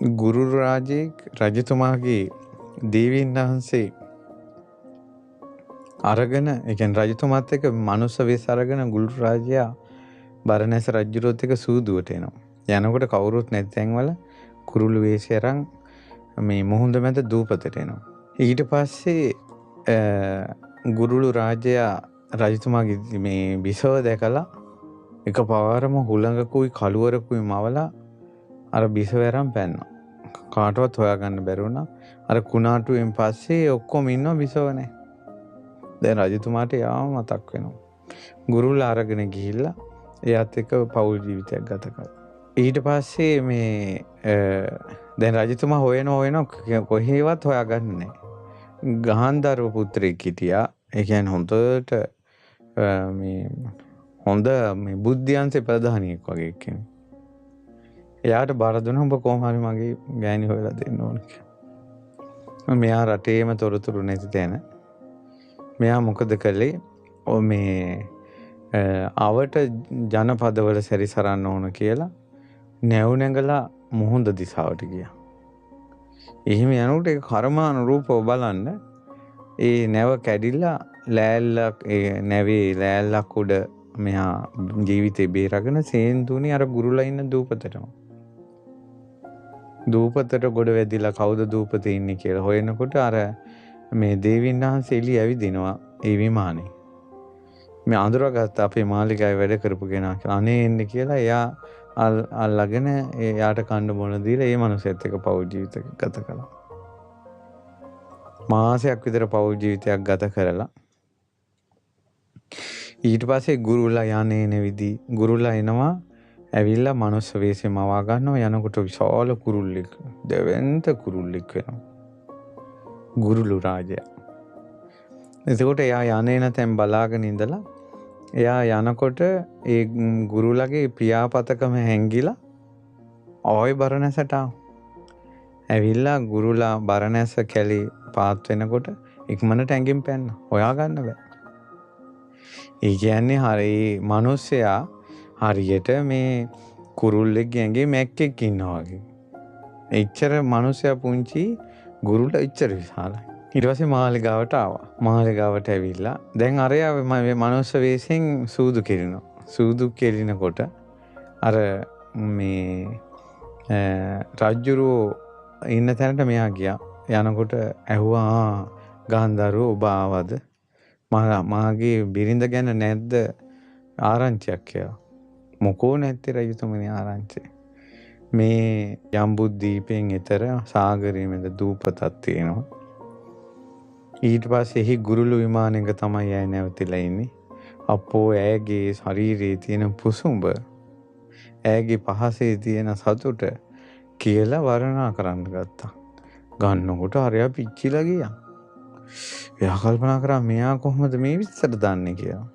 ගුරු රාජයේ රජතුමාගේ දේවීන් වහන්සේ අරගෙන ඒ කියන්නේ රජතුමාත් එක්ක මනුස්ස වෙස් අරගෙන ගුරු රාජයා බරණැස රජුරොත් එක්ක සූදුවට එනවා. යනකොට කවුරුත් නැති තැන්වල කුරුළු වේශය අරන් මේ මුහුද මැද දූපතට එනවා. ඊට පස්සේ ගුරුළු රාජයා රජතුමාගේ මේ බිසව දැකලා එකපාරම හුළඟකුයි කළුවරකුයි මවලා අර බිසව අරන් පැන්නා. කාටවත් හොයාගන්න බැරි වුණා. අර කුණාටුවෙන් පස්සේ ඔක්කොම ඉන්නවා බිසව නැහැ. දැන් රජතුමාට යාම මතක් වෙනවා. ගුරුල්ලා අරගෙන ගිහිල්ලා එයාත් එක්ක පෞල් ජීවිතයක් ගත කළා. ඊට පස්සේ මේ දැන් රජතුමා හොයන කොහේවත් හොයාගන්නේ නැහැ. ගහන්දරව පුත්‍රයෙක් හිටියා. ඒ කියන්නේ හොඳට හොඳ මේ බුද්ධියන්සේ ප්‍රධානියෙක් වගේ කෙනෙක්. එයාට බාර දුන්නා ඔබ කොහොම හරි මගේ ගෑණි හොයලා දෙන්න ඕන කියලා. මෙයා රටේම තොරතුරු නැති තැන. මෙයා මොකද කළේ? මේ අවට ජනපදවල සැරිසරන්න ඕන කියලා නැව් නැගලා මුහුද දිසාවට ගියා. එහෙම යනකොට ඒ කර්මානුරූපව බලන්න ඒ නැව කැඩිලා ලෑල්ලක් ඒ නැවේ ලෑල්ලක් උඩ මෙහා ජීවිතේ බේරගෙන සේන්තුනේ අර ගුරුලා ඉන්න දූපතටම. දූපතට ගොඩ වැදිලා කවුද දූපතේ ඉන්නේ කියලා හොයනකොට අර මේ දේවීන් වහන්සේ එළිය ඇවිදිනවා ඒ විමානේ. මේ අඳුරගත්ත අපේ මාලිගාවේ වැඩ කරපු කෙනා කියලා අනේ එන්න කියලා එයා අල්ලගෙන එයාට කන්න බොන දීලා ඒ මනුස්සයත් එක්ක පෞල් ජීවිතයක් ගත කළා. මාසයක් විතර පෞල් ජීවිතයක් ගත කරලා ඊට පස්සේ ගුරුලා යන්නේ නෙවිදි ගුරුලා එනවා ඇවිල්ලා මනුස්ස වෙස්ෙම මවා ගන්නවා යනකොට විශාල කුරුල්ලෙක් දෙවෙන්ත කුරුල්ලෙක් වෙනවා. ගුරුළු රාජයා. එතකොට එයා යන්නේ නැතෙන් බලාගෙන ඉඳලා එයා යනකොට ඒ ගුරුලගේ පියාපතකම හැංගිලා ආයෙ බරණැසට ආවා. ඇවිල්ලා ගුරුලා බරණැස කැලේ පාත් වෙනකොට ඉක්මනට ඇඟින් පැන්නා. හොයා ගන්න බෑ. ඒ කියන්නේ හරි මිනිස්සයා හරියට මේ කුරුල්ලෙක්ගේ ඇඟේ මැක්කෙක් ඉන්නවා වගේ. එච්චර මිනිස්සයා පුංචි ගුරුල එච්චර විශාලයි. ඊට පස්සේ මාලිගාවට ආවා. මාලිගාවට ඇවිල්ලා දැන් අරයා මේ මනුස්ස වෙස්ෙන් සූදු කෙලිනවා. සූදු කෙලිනකොට අර මේ රජුරෝ ඉන්න තැනට මෙයා ගියා. යනකොට ඇහුවා ගහන්දරුව ඔබ ආවද? මාගේ බිරිඳ ගැන නැද්ද ආරංචියක් කියලා. මොකෝ නැත්තේ රජතුමනි ආරංචි. මේ ජම්බුද්දීපයෙන් එතර සාගරයේ මැද දූපතක් තියෙනවා. ඊට පස්සේ එහි ගුරුළු විමානයක තමයි ඇය නැවතිලා ඉන්නේ. අපෝ ඇයගේ ශරීරයේ තියෙන පුසුඹ ඇයගේ පහසේ තියෙන සතුට කියලා වර්ණනා කරන්න ගත්තා. ගන්නකොට හරිය පිච්චිලා ගියා. එයා කල්පනා කරා මෙයා කොහොමද මේ විස්තර දන්නේ කියලා.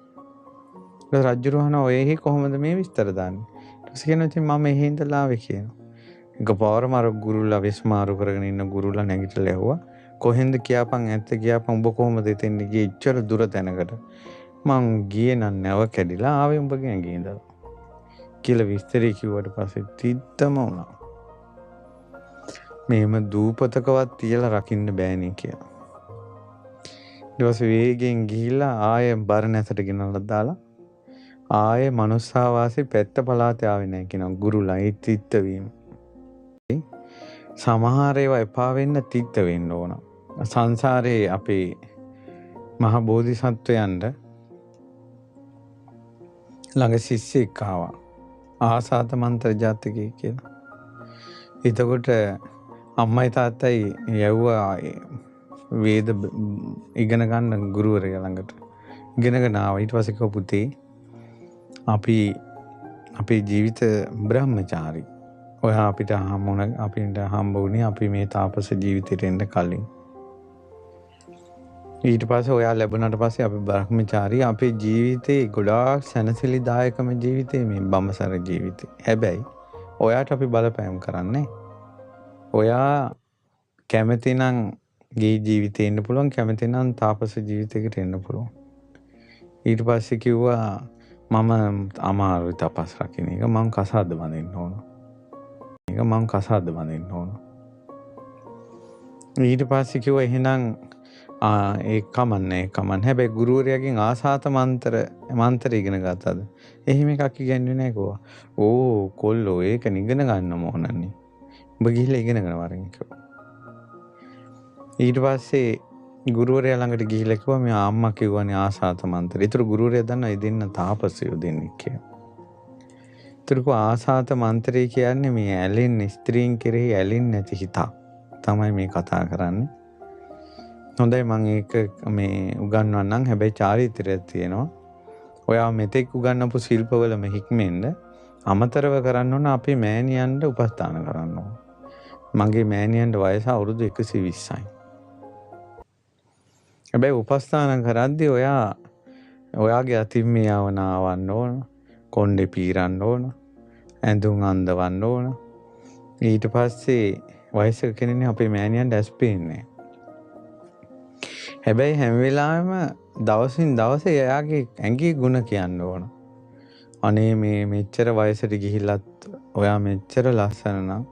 රජුරහන ඔයෙහි කොහොමද මේ විස්තර දන්නේ? ඊට පස්සේ කියනවා ඉතින් මම එහෙ ඉඳලා ආවේ කියනවා. එකපාරම අර ගුරුලා විස්මාරු කරගෙන ඉන්න ගුරුලා නැගිටලා ඇහුවා කොහෙන්ද කියපන් ඇත්ත කියපන් උඹ කොහොමද එතෙන් ගියේ ඉච්චර දුර තැනකට මං ගියේ නම් නැව කැඩිලා ආවේ උඹගේ ඇඟේ ඉඳලා කියලා විස්තරي කිව්වට පස්සේ තිත්තම වුණා. මේම දූපතකවත් තියලා රකින්න බෑනේ කියලා. ඊට පස්සේ වේගෙන් ගිහිල්ලා ආයෙ බරණැසට ගෙනල්ලා දාලා ආයෙ මනුස්සාවාසී පැත්ත පළාතේ ආවේ නැහැ කියනවා ගුරුලා ඒ තිත්ත වීම. සමහර ඒවා එපා වෙන්න තිත්ත වෙන්න ඕන. සංසාරේ අපේ මහ බෝධිසත්වයන්ට ළඟ ශිෂ්‍යෙක් ආවා. ආසාත මන්ත්‍ර ජාතකයේ කියලා. එතකොට අම්මයි තාත්තයි යවුවා වේද ඉගෙන ගන්න ගුරුවරයා ළඟට. ඉගෙනගෙන ආවා. ඊට පස්සේ කිව්වා පුතේ අපි අපේ ජීවිත බ්‍රහ්මචාරී. ඔයා අපිට හම්බ වුණේ අපි මේ තාපස ජීවිතේට එන්න කලින්. ඊට පස්සේ ඔයා ලැබුණාට පස්සේ අපි බ්‍රහ්මචාරී අපේ ජීවිතේ ගොඩාක් සැනසෙලිදායකම ජීවිතේ මේ බඹසර ජීවිතේ. හැබැයි ඔයාට අපි බලපෑම් කරන්නේ. ඔයා කැමති නම් ගේ ජීවිතේ ඉන්න පුළුවන් කැමති නම් තාපස ජීවිතයකට එන්න පුළුවන්. ඊට පස්සේ කිව්වා මම අමාරුයි තපස් රකින්න එක මම කසාද බඳින්න ඕන. එක මං කසාද බඳින්න ඕන. ඊට පස්සේ කිව්වා එහෙනම් ඒ කමන්නේ. හැබැයි ගුරුවරයාගෙන් ආසාත මන්ත්‍ර ඉගෙන ගත්තද? එහෙම එකක් ඉගෙනුනේ නැහැ කිව්වා. ඕ කොල්ලෝ ඒක ඉගෙන ගන්න ඕනන්නේ. ඔබ ගිහිල්ලා ඉගෙනගෙන වරෙන් කිව්වා. ඊට පස්සේ ගුරුවරයා ළඟට ගිහිල්ලා කිව්වා මේ අම්මා කිව්වනේ ආසාත මන්ත්‍ර. ඒතර ගුරුවරයා දන්නා ඒ දෙන්න තාපසයෝ දෙන්නෙක් කියලා. ඒතර ආසාත මන්ත්‍රය කියන්නේ මේ ඇලෙන්නේ ස්ත්‍රීන් කෙරෙහි ඇලෙන්නේ නැති හිතක් තමයි මේ කතා කරන්නේ. හොඳයි මම ඒක මේ උගන්වන්නම්. හැබැයි චාරිත්‍රයක් තියෙනවා. ඔයා මෙතෙක් උගන්වපු ශිල්පවලම හික්මෙන්න අමතරව කරන්න ඕන අපේ මෑණියන්ට උපස්ථාන කරන්න ඕන. මගේ මෑණියන්ට වයස අවුරුදු 120යි. හැබැයි උපස්ථාන කරද්දී ඔයාගේ අතින් මේ යවන්න ඕන. කොණ්ඩේ පීරන්න ඕන. ඇඳුම් අඳවන්න ඕන. ඊට පස්සේ වයසක කෙනෙක් අපේ මෑණියන්ට ඇස් පේන්නේ. හැබැයි හැම වෙලාවෙම දවසින් දවස එයාගේ ඇඟේ ಗುಣ කියන්න ඕන. අනේ මේ මෙච්චර වයසට ගිහිල්ලත් ඔයා මෙච්චර ලස්සන නම්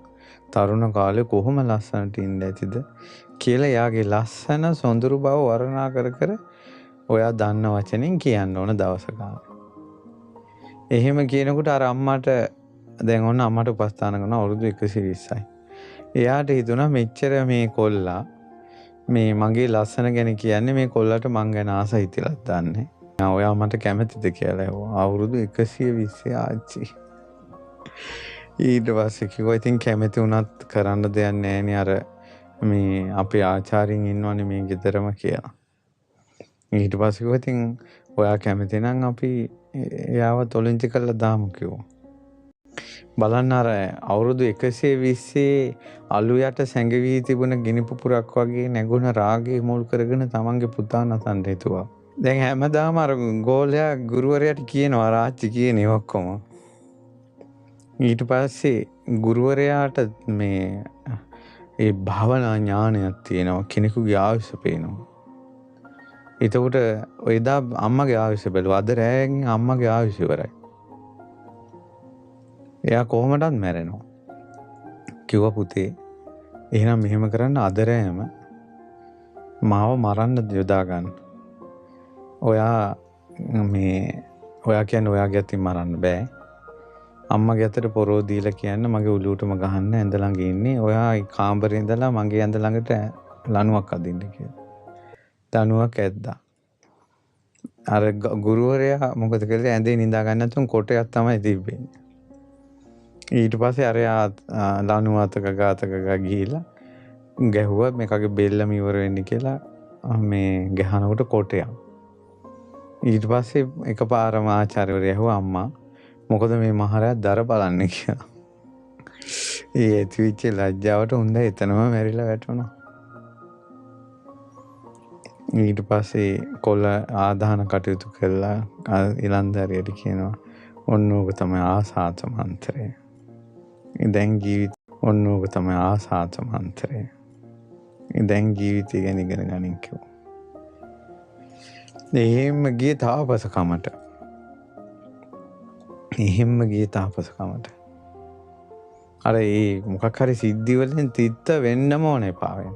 තරුණ කාලේ කොහොම ලස්සනට ඉන්න ඇතිද කියලා එයාගේ ලස්සන සොඳුරු බව වර්ණනා කර ඔයා දන්න වචනෙන් කියන්න ඕන දවස ගානේ. එහෙම කියනකොට අර අම්මට දැන් ඔන්න අම්මට උපස්ථාන කරන අවුරුදු 120යි. එයාට හිතුණා මෙච්චර මේ කොල්ලා මේ මගේ ලස්සන ගැන කියන්නේ මේ කොල්ලට මං ගැන ආස හිතිලත් දන්නේ. ඔයා මට කැමතිද කියලා ඇහුවා. අවුරුදු 120 ආච්චි. ඊට පස්සේ කිව්වා ඉතින් කැමති වුණත් කරන්න දෙයක් නැහැ අර මේ අපේ ආචාර්යින් ඉන්නවනේ මේ ගෙදරම කියලා. ඊට පස්සේ කිව්වා ඉතින් ඔයා කැමති නම් අපි එයාව තොලින්චි කරලා දාමු කිව්වා. බලන්න අර අවුරුදු 120 අලු යට සැඟවී තිබුණ ගිනි පුපුරක් වගේ නැගුණ රාගය මුල් කරගෙන තමන්ගේ පුතා නතන්න හිතුවා. දැන් හැමදාම අර ගෝලයා ගුරුවරයාට කියනවා රාච්චි කියන්නේ ඔක්කොම. ඊට පස්සේ ගුරුවරයාට මේ ඒ භාවනා ඥානයක් තියෙනවා. කෙනෙකුගේ ආයුෂ පේනවා. එතකොට එදා අම්මගේ ආයුෂ බැලුවා. අද රෑයෙන් අම්මගේ ආයුෂ ඉවරයි. එයා කොහොමදත් මැරෙනවා. කිව්වා පුතේ එහෙනම් මෙහෙම කරන්න අද රෑම මාව මරන්න යොදා ගන්න. ඔයා කියන්නේ ඔයාගේ අතින් මරන්න බෑ. අම්මගේ අතට පොරෝ දීලා කියන්න මගේ උළුවටම ගහන්න ඇඳ ළඟ ඉන්නේ. ඔයා කාමරේ ඉඳලා මගේ ඇඳ ළඟට ලණුවක් අදින්න කියලා. ලණුවක් ඇද්දා. අර ගුරුවරයා මොකද කළේ ඇඳේ නිදා ගන්න නැතුන් කොටයක් තමයි තිබෙන්නේ. ඊට පස්සේ අරයා ලණුව අතක ගිහිලා ගැහුවා මේකගේ බෙල්ලම ඉවර වෙන්න කියලා මේ ගහනකොට කොටයක්. ඊට පස්සේ එකපාරම ආචාර්යවරයා ඇහුවා අම්මා මොකද මේ මහරයා දර බලන්නේ කියලා. ඒ ඇතිවිච්ච ලැජ්ජාවට උන්ද එතනම මැරිලා වැටුණා. ඊට පස්සේ කොල්ල ආදාන කටයුතු කළා ඉලන්දාරියට කියනවා ඔන්න ඕක තමයි ආසාත මන්ත්‍රය. දැන් ඔන්න ඕක තමයි ආසාත මන්ත්‍රය. දැන් ජීවිතය ගැන ඉගෙන ගනින් කිව්වා. එහෙම ගියේ තාපසකමට. අර ඒ මොකක් හරි සිද්ධි වලින් තිත්ත වෙන්නම ඕනේ එපා වෙන.